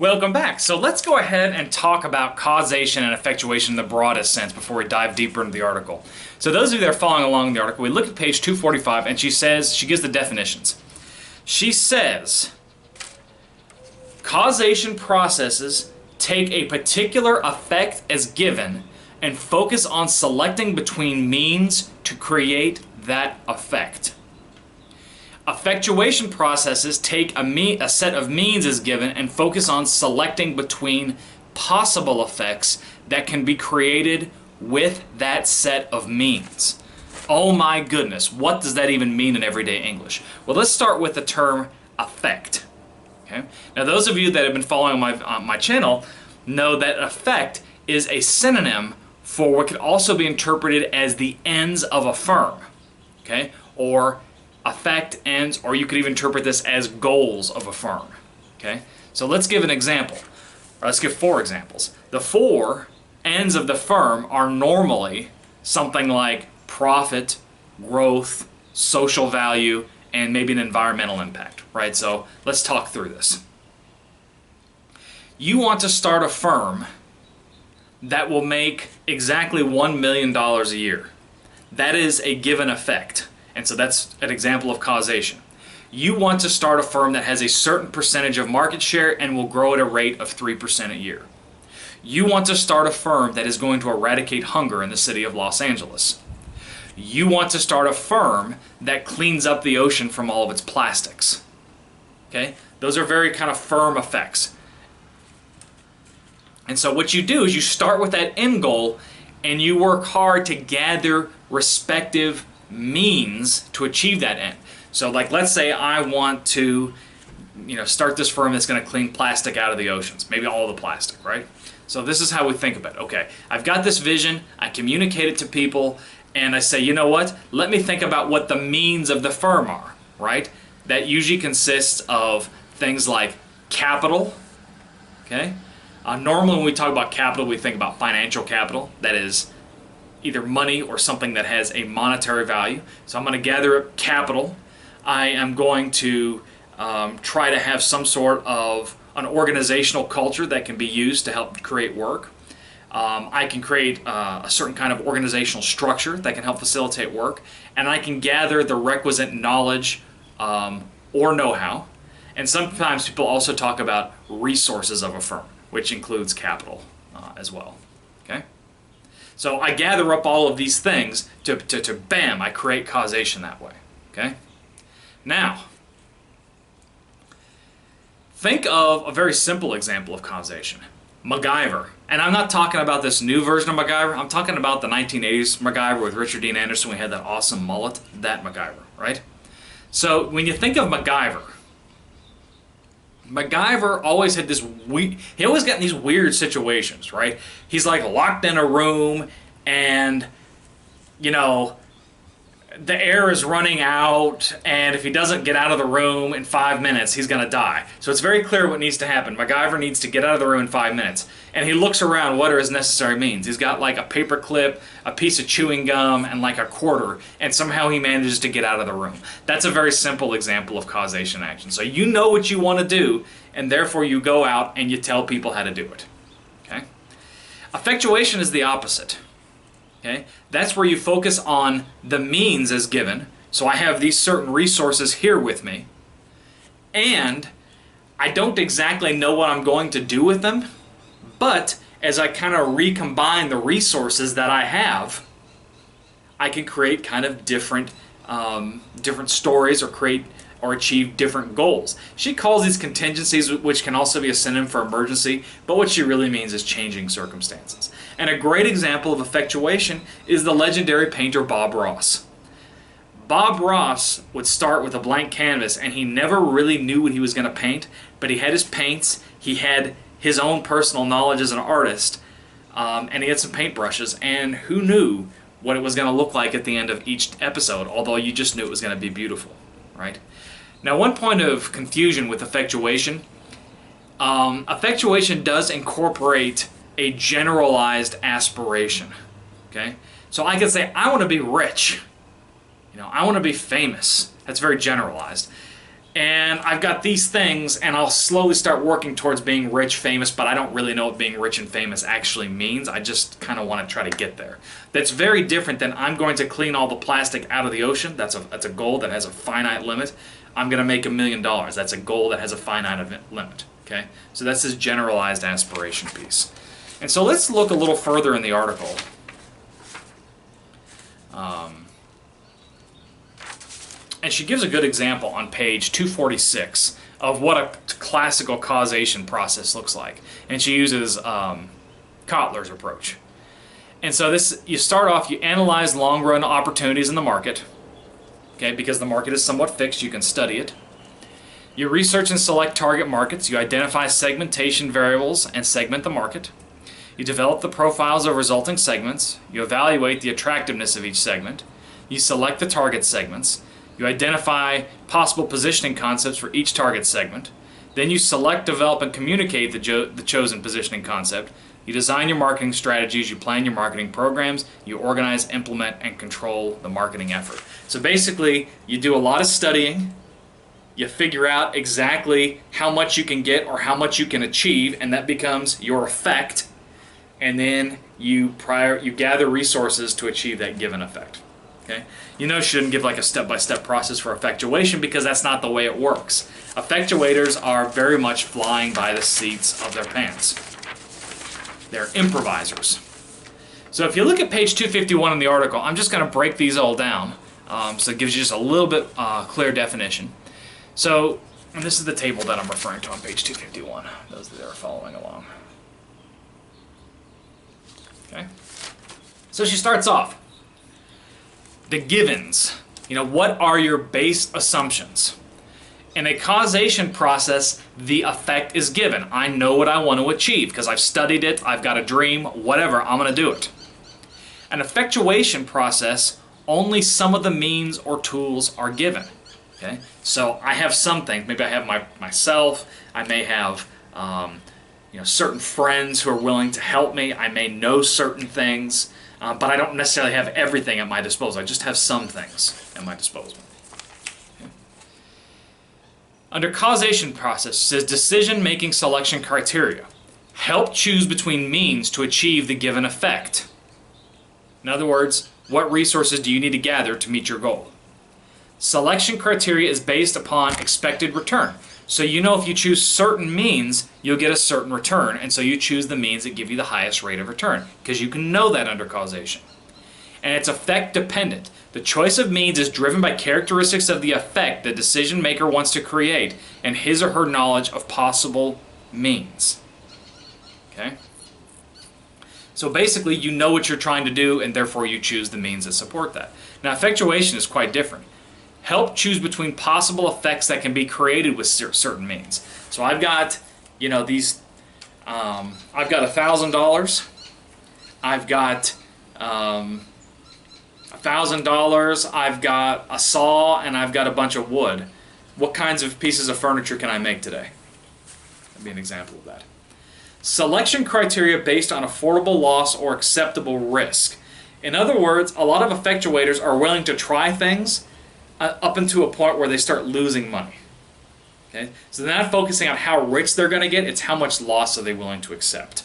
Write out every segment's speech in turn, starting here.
Welcome back. So let's go ahead and talk about causation and effectuation in the broadest sense before we dive deeper into the article. So those of you that are following along in the article, we look at page 245 and she gives the definitions. She says, causation processes take a particular effect as given and focus on selecting between means to create that effect. Effectuation processes take a set of means as given and focus on selecting between possible effects that can be created with that set of means. Oh my goodness, what does that even mean in everyday English? Well, let's start with the term effect. Okay? Now, those of you that have been following my channel know that effect is a synonym for what could also be interpreted as the ends of a firm. Okay? Or effect, ends, or you could even interpret this as goals of a firm. Okay? So let's give an example. Or let's give 4 examples. The 4 ends of the firm are normally something like profit, growth, social value, and maybe an environmental impact, right? So let's talk through this. You want to start a firm that will make exactly $1 million a year. That is a given effect. And so that's an example of causation. You want to start a firm that has a certain percentage of market share and will grow at a rate of 3% a year. You want to start a firm that is going to eradicate hunger in the city of Los Angeles. You want to start a firm that cleans up the ocean from all of its plastics. Okay? Those are very kind of firm effects. And so what you do is you start with that end goal and you work hard to gather respective means to achieve that end. So like, let's say I want to start this firm that's going to clean plastic out of the oceans, maybe all the plastic, right? So this is how we think about it. Okay, I've got this vision, I communicate it to people, and I say, you know what, let me think about what the means of the firm are, right? That usually consists of things like capital, okay? Normally when we talk about capital, we think about financial capital, that is either money or something that has a monetary value. So I'm going to gather up capital. I am going to try to have some sort of an organizational culture that can be used to help create work. I can create a certain kind of organizational structure that can help facilitate work. And I can gather the requisite knowledge or know-how. And sometimes people also talk about resources of a firm, which includes capital as well. Okay? So I gather up all of these things to bam, I create causation that way. Okay? Now, think of a very simple example of causation. Macgyver. And I'm not talking about this new version of Macgyver. I'm talking about the 1980s Macgyver with Richard Dean Anderson. We had that awesome mullet. That Macgyver, right? So when you think of Macgyver always had this he always got in these weird situations, right? He's like locked in a room and, the air is running out, and if he doesn't get out of the room in 5 minutes, he's going to die. So it's very clear what needs to happen. Macgyver needs to get out of the room in 5 minutes. And he looks around, what are his necessary means? He's got like a paper clip, a piece of chewing gum, and like a quarter, and somehow he manages to get out of the room. That's a very simple example of causation action. So you know what you want to do, and therefore you go out and you tell people how to do it. Okay? Effectuation is the opposite. Okay? That's where you focus on the means as given. So I have these certain resources here with me, and I don't exactly know what I'm going to do with them, but as I kind of recombine the resources that I have, I can create kind of different stories or achieve different goals. She calls these contingencies, which can also be a synonym for emergency, but what she really means is changing circumstances. And a great example of effectuation is the legendary painter Bob Ross. Bob Ross would start with a blank canvas, and he never really knew what he was going to paint, but he had his paints, he had his own personal knowledge as an artist, and he had some paintbrushes, and who knew what it was going to look like at the end of each episode, although you just knew it was going to be beautiful, right? Now, one point of confusion with effectuation, effectuation does incorporate a generalized aspiration, okay? So I could say, I want to be rich, I want to be famous. That's very generalized. and I've got these things, and I'll slowly start working towards being rich, famous, but I don't really know what being rich and famous actually means. I just kind of want to try to get there. That's very different than I'm going to clean all the plastic out of the ocean. That's a goal that has a finite limit. I'm going to make $1 million. That's a goal that has a finite limit. Okay? So that's this generalized aspiration piece. And so let's look a little further in the article. And she gives a good example on page 246 of what a classical causation process looks like. And she uses Kotler's approach. And so this, you start off, you analyze long-run opportunities in the market, okay, because the market is somewhat fixed, you can study it. You research and select target markets, you identify segmentation variables and segment the market. You develop the profiles of resulting segments, you evaluate the attractiveness of each segment, you select the target segments, you identify possible positioning concepts for each target segment. Then you select, develop, and communicate the chosen positioning concept. You design your marketing strategies, you plan your marketing programs, you organize, implement, and control the marketing effort. So basically, you do a lot of studying, you figure out exactly how much you can get or how much you can achieve, and that becomes your effect, and then you gather resources to achieve that given effect. Okay? You know, she didn't give like a step-by-step process for effectuation because that's not the way it works. Effectuators are very much flying by the seats of their pants. They're improvisers. So if you look at page 251 in the article, I'm just going to break these all down so it gives you just a little bit clear definition. So, and this is the table that I'm referring to on page 251, those that are following along. Okay? So she starts off. The givens, you know, what are your base assumptions? In a causation process, the effect is given. I know what I want to achieve because I've studied it, I've got a dream, whatever, I'm going to do it. An effectuation process, only some of the means or tools are given. Okay? So I have some things, maybe I have myself, I may have certain friends who are willing to help me, I may know certain things, but I don't necessarily have everything at my disposal. I just have some things at my disposal. Okay. Under causation process, it says decision-making selection criteria. Help choose between means to achieve the given effect. In other words, what resources do you need to gather to meet your goal? Selection criteria is based upon expected return. So you know if you choose certain means, you'll get a certain return, and so you choose the means that give you the highest rate of return, because you can know that under causation. And it's effect dependent. The choice of means is driven by characteristics of the effect the decision maker wants to create and his or her knowledge of possible means. Okay? So basically, you know what you're trying to do, and therefore you choose the means that support that. Now, effectuation is quite different. Help choose between possible effects that can be created with certain means. So I've got, these. I've got $1,000. I've got $1,000. I've got a saw, and I've got a bunch of wood. What kinds of pieces of furniture can I make today? That'd be an example of that. Selection criteria based on affordable loss or acceptable risk. In other words, a lot of effectuators are willing to try things up into a point where they start losing money. Okay? So they're not focusing on how rich they're going to get, it's how much loss are they willing to accept.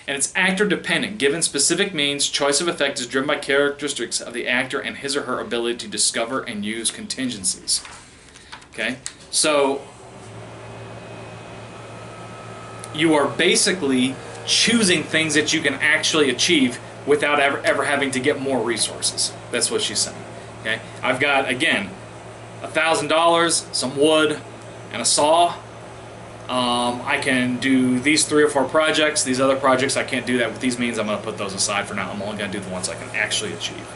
And it's actor dependent. Given specific means, choice of effect is driven by characteristics of the actor and his or her ability to discover and use contingencies. Okay? So you are basically choosing things that you can actually achieve without ever having to get more resources. That's what she's saying. Okay? I've got, again, $1,000, some wood, and a saw. I can do these 3 or 4 projects. These other projects, I can't do that with these means. I'm going to put those aside for now. I'm only going to do the ones I can actually achieve.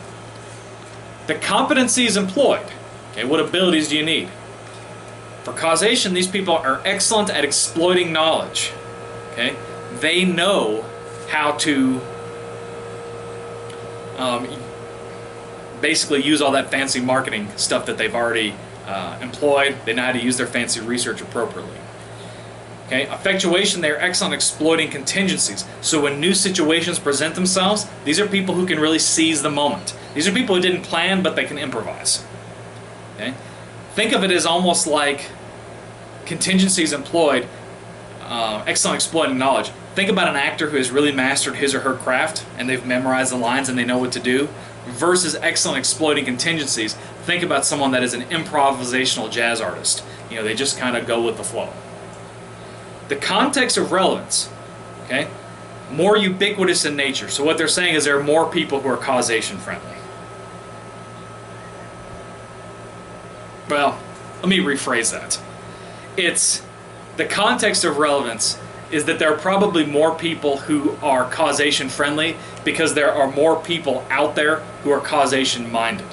The competencies employed. Okay, what abilities do you need? For causation, these people are excellent at exploiting knowledge. Okay? They know how to basically use all that fancy marketing stuff that they've already employed. They know how to use their fancy research appropriately. Okay? Effectuation, they're excellent at exploiting contingencies. So when new situations present themselves, these are people who can really seize the moment. These are people who didn't plan, but they can improvise. Okay? Think of it as almost like contingencies employed, excellent exploiting knowledge. Think about an actor who has really mastered his or her craft and they've memorized the lines and they know what to do, versus excellent exploiting contingencies. Think about someone that is an improvisational jazz artist. You know, they just kind of go with the flow. The context of relevance, okay, more ubiquitous in nature. So what they're saying is there are more people who are causation friendly. Well, let me rephrase that. It's the context of relevance is that there are probably more people who are causation friendly because there are more people out there who are causation minded.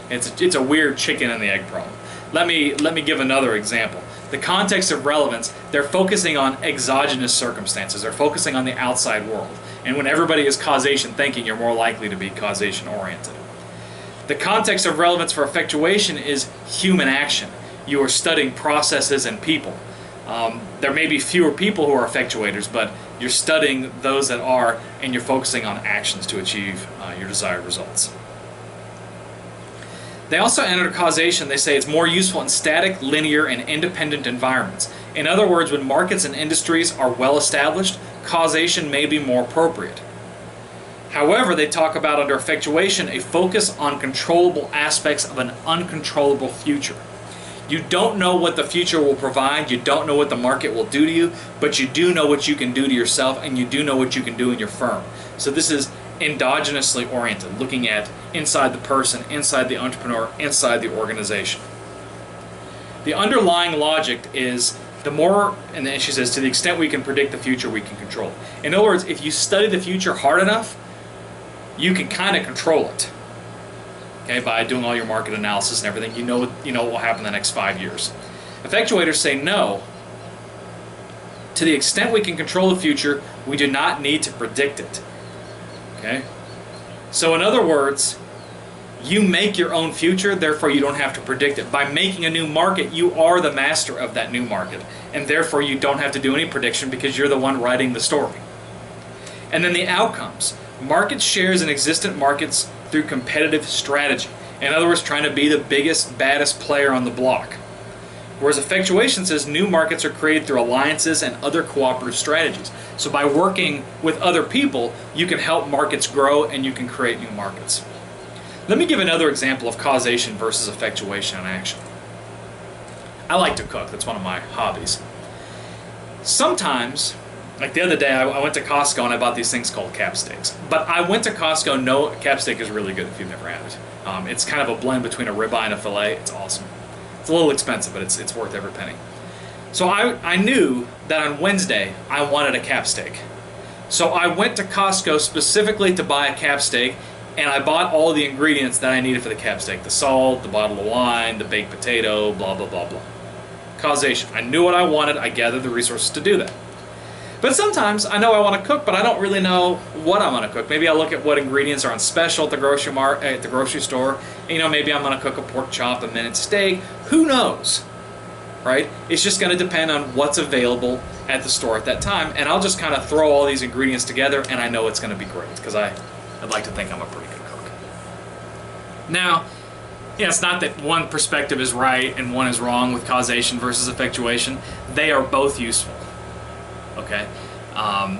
It's a weird chicken and the egg problem. Let me give another example. The context of relevance, they're focusing on exogenous circumstances. They're focusing on the outside world. And when everybody is causation thinking, you're more likely to be causation oriented. The context of relevance for effectuation is human action. You are studying processes and people. There may be fewer people who are effectuators, but you're studying those that are, and you're focusing on actions to achieve your desired results. They also enter causation. They say it's more useful in static, linear, and independent environments. In other words, when markets and industries are well established, causation may be more appropriate. However, they talk about under effectuation a focus on controllable aspects of an uncontrollable future. You don't know what the future will provide, you don't know what the market will do to you, but you do know what you can do to yourself and you do know what you can do in your firm. So this is endogenously oriented, looking at inside the person, inside the entrepreneur, inside the organization. The underlying logic is the more, and then she says, to the extent we can predict the future, we can control it. In other words, if you study the future hard enough, you can kind of control it. Okay, by doing all your market analysis and everything, you know what will happen in the next 5 years. Effectuators say no. To the extent we can control the future, we do not need to predict it. Okay? So in other words, you make your own future, therefore you don't have to predict it. By making a new market, you are the master of that new market, and therefore you don't have to do any prediction because you're the one writing the story. And then the outcomes. Market shares in existent markets through competitive strategy. In other words, trying to be the biggest, baddest player on the block. Whereas effectuation says new markets are created through alliances and other cooperative strategies. So by working with other people, you can help markets grow and you can create new markets. Let me give another example of causation versus effectuation in action. I like to cook. That's one of my hobbies. Sometimes, like the other day, I went to Costco and I bought these things called cap steaks. But I went to Costco, no, cap steak is really good if you've never had it. It's kind of a blend between a ribeye and a filet. It's awesome. It's a little expensive, but it's worth every penny. So I knew that on Wednesday I wanted a cap steak. So I went to Costco specifically to buy a cap steak, and I bought all the ingredients that I needed for the cap steak. The salt, the bottle of wine, the baked potato, blah, blah, blah, blah. Causation. I knew what I wanted. I gathered the resources to do that. But sometimes I know I want to cook, but I don't really know what I want to cook. Maybe I look at what ingredients are on special at the grocery store. And, maybe I'm going to cook a pork chop, a minute steak. Who knows, right? It's just going to depend on what's available at the store at that time. And I'll just kind of throw all these ingredients together, and I know it's going to be great because I'd like to think I'm a pretty good cook. Now, it's not that one perspective is right and one is wrong with causation versus effectuation. They are both useful. Okay,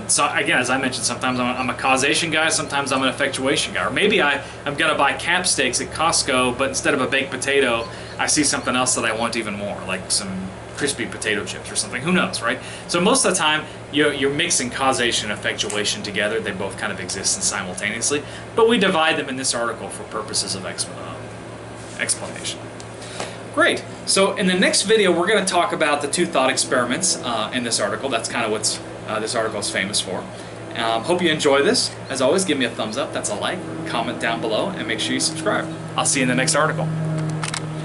so again, as I mentioned, sometimes I'm a causation guy, sometimes I'm an effectuation guy. Or maybe I'm going to buy cap steaks at Costco, but instead of a baked potato, I see something else that I want even more, like some crispy potato chips or something. Who knows, right? So most of the time, you're mixing causation and effectuation together. They both kind of exist simultaneously, but we divide them in this article for purposes of explanation. Great. So in the next video, we're going to talk about the two thought experiments in this article. That's kind of what this article is famous for. Hope you enjoy this. As always, give me a thumbs up. That's a like. Comment down below, and make sure you subscribe. I'll see you in the next article.